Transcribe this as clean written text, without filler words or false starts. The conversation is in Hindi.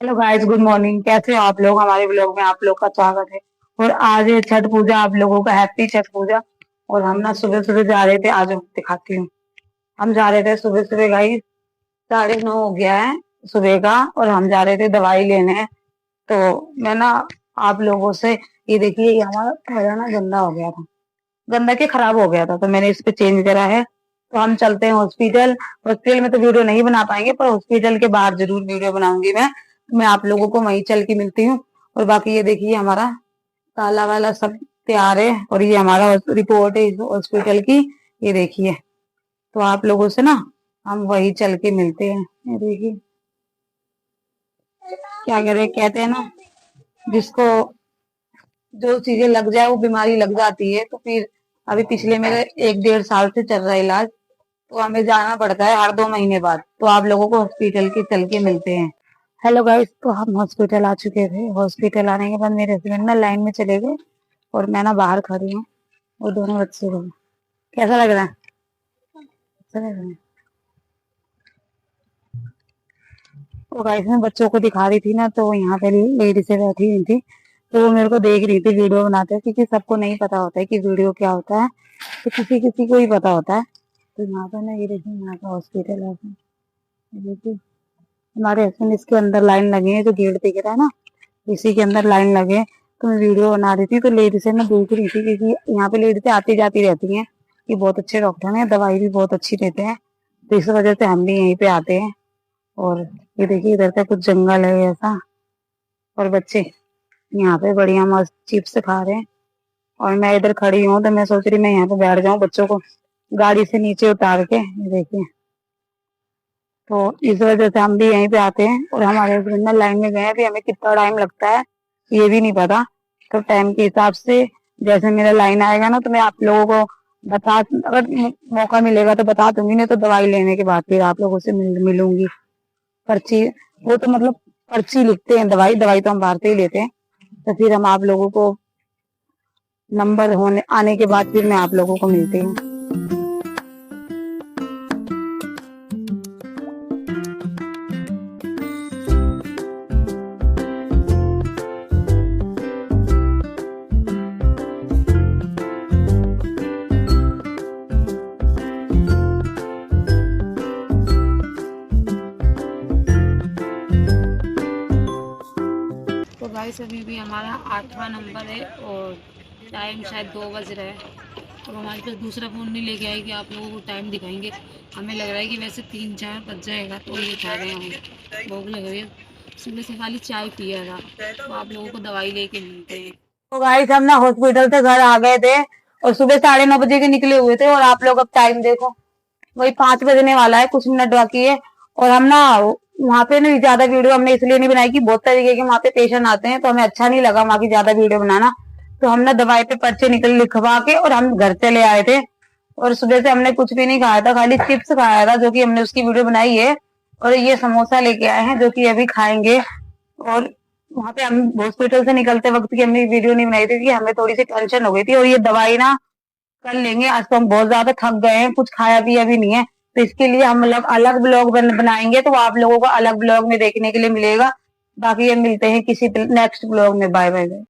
Hello guys, good morning. कैसे हो आप लोग? हमारे ब्लॉग में आप लोग का स्वागत है। और आज है छठ पूजा। आप लोगों का हैप्पी छठ पूजा। और हम ना सुबह सुबह जा रहे थे। आज दिखाती हूँ। हम जा रहे थे सुबह सुबह गाइस। 9:30 हो गया है सुबह का। और हम जा रहे थे दवाई लेने। तो मैं ना आप लोगों से, ये देखिए, ये हमारा थैला ना गंदा हो गया था। गंदा के खराब हो गया था, तो मैंने इस पे चेंज करा है। तो हम चलते हैं हॉस्पिटल। हॉस्पिटल में तो वीडियो नहीं बना पाएंगे, पर हॉस्पिटल के बाहर जरूर वीडियो बनाऊंगी मैं आप लोगों को वहीं चल के मिलती हूँ। और बाकी ये देखिए, हमारा ताला वाला सब तैयार है। और ये हमारा रिपोर्ट है इस हॉस्पिटल की। ये देखिए। तो आप लोगों से ना हम वही चल के मिलते हैं। ये देखिए, क्या कह रहे, कहते हैं ना, जिसको जो चीजें लग जाए वो बीमारी लग जाती है। तो फिर अभी पिछले मेरे 1-1.5 साल से चल रहा है इलाज। तो हमें जाना पड़ता है हर 2 महीने बाद। तो आप लोगों को हॉस्पिटल के चल के मिलते हैं। हेलो गाइस, तो हम हॉस्पिटल आ चुके थे। हॉस्पिटल आने के बाद मेरे हस्बैंड ना लाइन में चले गए। और मैं ना बाहर खड़ी हूँ। और दोनों बच्चे को। कैसा लग रहा है? अच्छा लग रहा है। तो गाइस, मैं बच्चों को दिखा रही थी ना, तो यहाँ पे लेडी से बैठी हुई थी। तो वो मेरे को देख रही थी वीडियो बनाते हुए, क्योंकि सबको नहीं पता होता है कि वीडियो क्या होता है। तो किसी किसी को ही पता होता है। तो यहाँ पे ना, ये देखिए, यहाँ का हॉस्पिटल है। ये देखिए, हमारे हस्बैंड इसके अंदर लाइन लगे हैं, जो गेट दिख रहा है ना, इसी के अंदर लाइन लगे। तो मैं वीडियो बना रही थी, तो लेडी से मैं देख रही थी, क्योंकि यहाँ पे लेडी से आती जाती रहती हैं। ये बहुत अच्छे डॉक्टर हैं, दवाई भी बहुत अच्छी देते हैं। तो इस वजह से हम भी यहीं पे आते हैं। और ये देखिए, इधर का कुछ जंगल है ऐसा। और बच्चे यहाँ पे बढ़िया मस्त चिप्स खा रहे हैं। और मैं इधर खड़ी हूँ, तो मैं सोच रही मैं यहाँ पे बैठ जाऊँ, बच्चों को गाड़ी से नीचे उतार के। ये देखिए। तो इस वजह से हम भी यहीं पे आते हैं। और हमारे हस्बैंड ना लाइन में गए हैं, अभी हमें कितना टाइम लगता है ये भी नहीं पता। तो टाइम के हिसाब से जैसे मेरा लाइन आएगा ना, तो मैं आप लोगों को बता, अगर मौका मिलेगा तो बता दूंगी, नहीं तो दवाई लेने के बाद फिर आप लोगों से मिलूंगी। पर्ची, वो तो मतलब पर्ची लिखते हैं। दवाई दवाई तो हम बाहर से ही लेते हैं। तो फिर हम आप लोगों को नंबर होने आने के बाद फिर मैं आप लोगों को मिलती हूँ। तो गाइस, अभी भी हमारा 8वां नंबर है। और टाइम शायद 2 बज रहा है। अब हमारे पास दूसरा फ़ोन नहीं लेके आए कि आप लोगों को टाइम दिखाएंगे। हमें लग रहा है कि वैसे 3-4 बज जाएगा। तो ये खा रहे हैं, हम भूख लग रही है। सुबह से खाली चाय पिया था। तो आप लोगों को दवाई लेके मिलते हैं। तो गाइस, हम ना हॉस्पिटल से घर आ गए थे। और सुबह 9:30 बजे के निकले हुए थे। और आप लोग अब टाइम देखो, वही 5 बजने वाला है, कुछ मिनट बाकी है। और हम ना वहाँ पे ना ज्यादा वीडियो हमने इसलिए नहीं बनाई कि बहुत तरीके के वहाँ पे पेशेंट आते हैं, तो हमें अच्छा नहीं लगा वहाँ की ज्यादा वीडियो बनाना। तो हम ना दवाई पे पर्चे लिखवा के और हम घर चले आए थे। और सुबह से हमने कुछ भी नहीं खाया था, खाली चिप्स खाया था, जो कि हमने उसकी वीडियो बनाई है। और ये समोसा लेके आए हैं, जो कि अभी खाएंगे। और वहाँ पे हम हॉस्पिटल से निकलते वक्त की हमने वीडियो नहीं बनाई थी, कि हमें थोड़ी सी टेंशन हो गई थी। और ये दवाई ना कर लेंगे। आज तो हम बहुत ज्यादा थक गए हैं, कुछ खाया पिया भी नहीं है। तो इसके लिए हम मतलब अलग ब्लॉग बनाएंगे, तो वो आप लोगों को अलग ब्लॉग में देखने के लिए मिलेगा। बाकी ये मिलते हैं किसी नेक्स्ट ब्लॉग में। Bye bye.